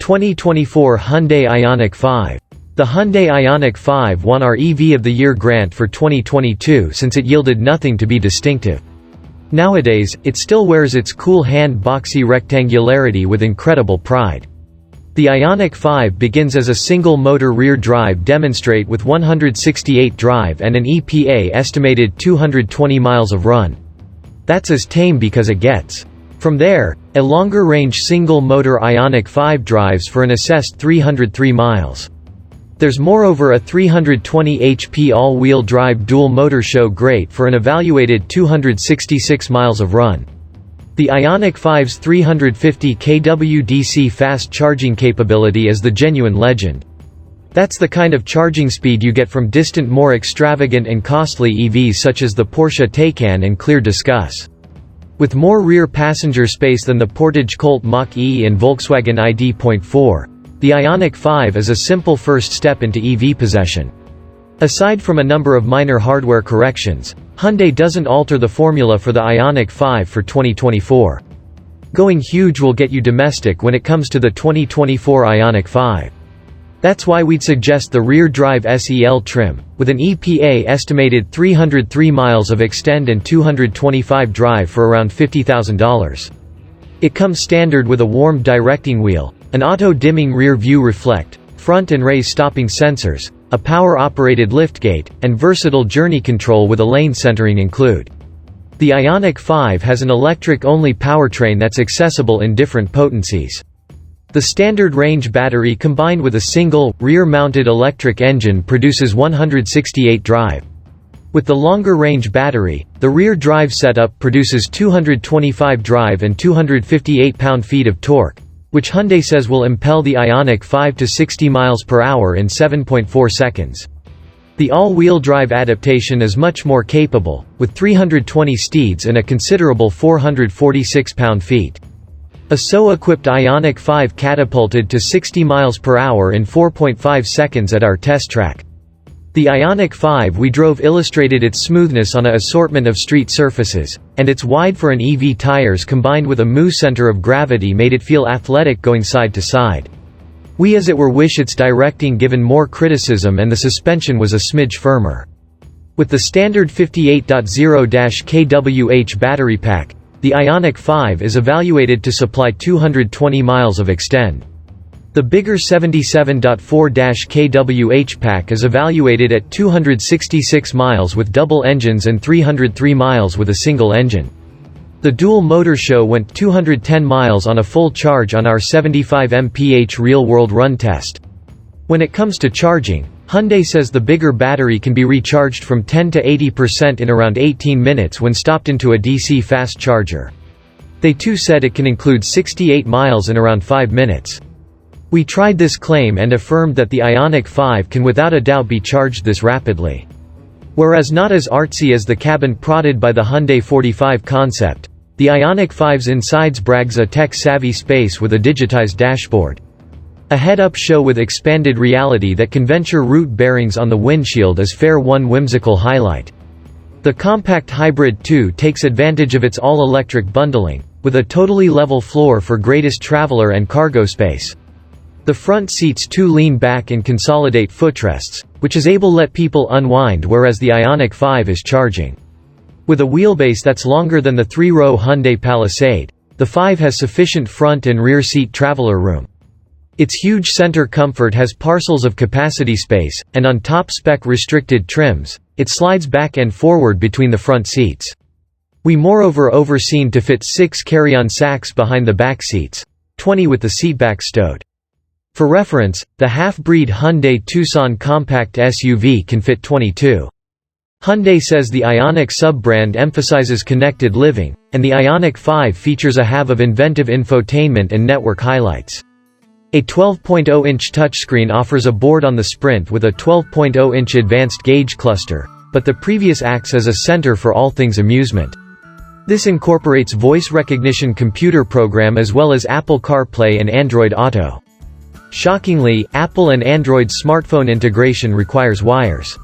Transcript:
2024 Hyundai Ioniq 5. The Hyundai Ioniq 5 won our EV of the Year grant for 2022 since it yielded nothing to be distinctive. Nowadays, it still wears its cool hand-boxy rectangularity with incredible pride. The Ioniq 5 begins as a single-motor rear-drive demonstrate with 168 drive and an EPA estimated 220 miles of run. That's as tame because it gets. From there, a longer-range single-motor Ioniq 5 drives for an assessed 303 miles. There's moreover a 320 HP all-wheel drive dual-motor show great for an evaluated 266 miles of run. The Ioniq 5's 350 kW DC fast charging capability is the genuine legend. That's the kind of charging speed you get from distant more extravagant and costly EVs such as the Porsche Taycan and Clear Discuss. With more rear passenger space than the Portage Colt Mach-E and Volkswagen ID.4, the Ioniq 5 is a simple first step into EV possession. Aside from a number of minor hardware corrections, Hyundai doesn't alter the formula for the Ioniq 5 for 2024. Going huge will get you domestic when it comes to the 2024 Ioniq 5. That's why we'd suggest the rear-drive SEL trim, with an EPA estimated 303 miles of extend and 225 drive for around $50,000. It comes standard with a warm directing wheel, an auto-dimming rear view reflect, front and raise stopping sensors, a power-operated liftgate, and versatile journey control with a lane centering include. The Ioniq 5 has an electric-only powertrain that's accessible in different potencies. The standard range battery combined with a single, rear-mounted electric engine produces 168 drive. With the longer range battery, the rear drive setup produces 225 drive and 258 pound-feet of torque, which Hyundai says will impel the Ioniq 5 to 60 miles per hour in 7.4 seconds. The all-wheel drive adaptation is much more capable, with 320 steeds and a considerable 446 pound-feet. A so-equipped Ioniq 5 catapulted to 60 miles per hour in 4.5 seconds at our test track. The Ioniq 5 we drove illustrated its smoothness on an assortment of street surfaces, and its wide for an EV tires combined with a Mu center of gravity made it feel athletic going side to side. We as it were wish its directing given more criticism and the suspension was a smidge firmer. With the standard 58.0-kWh battery pack, the Ioniq 5 is evaluated to supply 220 miles of extend. The bigger 77.4-kWh pack is evaluated at 266 miles with double engines and 303 miles with a single engine. The dual motor show went 210 miles on a full charge on our 75 mph real-world run test. When it comes to charging, Hyundai says the bigger battery can be recharged from 10 to 80% in around 18 minutes when stopped into a DC fast charger. They too said it can include 68 miles in around 5 minutes. We tried this claim and affirmed that the Ioniq 5 can without a doubt be charged this rapidly. Whereas not as artsy as the cabin prodded by the Hyundai 45 concept, the Ioniq 5's insides brags a tech-savvy space with a digitized dashboard. A head-up show with expanded reality that can venture root bearings on the windshield is fair one whimsical highlight. The compact Hybrid 2 takes advantage of its all-electric bundling, with a totally level floor for greatest traveler and cargo space. The front seats too lean back and consolidate footrests, which is able let people unwind whereas the Ioniq 5 is charging. With a wheelbase that's longer than the 3-row Hyundai Palisade, the 5 has sufficient front and rear seat traveler room. Its huge center comfort has parcels of capacity space, and on top-spec restricted trims, it slides back and forward between the front seats. We moreover overseen to fit 6 carry-on sacks behind the back seats, 20 with the seatback stowed. For reference, the half-breed Hyundai Tucson compact SUV can fit 22. Hyundai says the Ioniq sub-brand emphasizes connected living, and the Ioniq 5 features a hub of inventive infotainment and network highlights. A 12.0-inch touchscreen offers a board on the Sprint with a 12.0-inch advanced gauge cluster, but the previous acts as a center for all things amusement. This incorporates voice recognition computer program as well as Apple CarPlay and Android Auto. Shockingly, Apple and Android smartphone integration requires wires.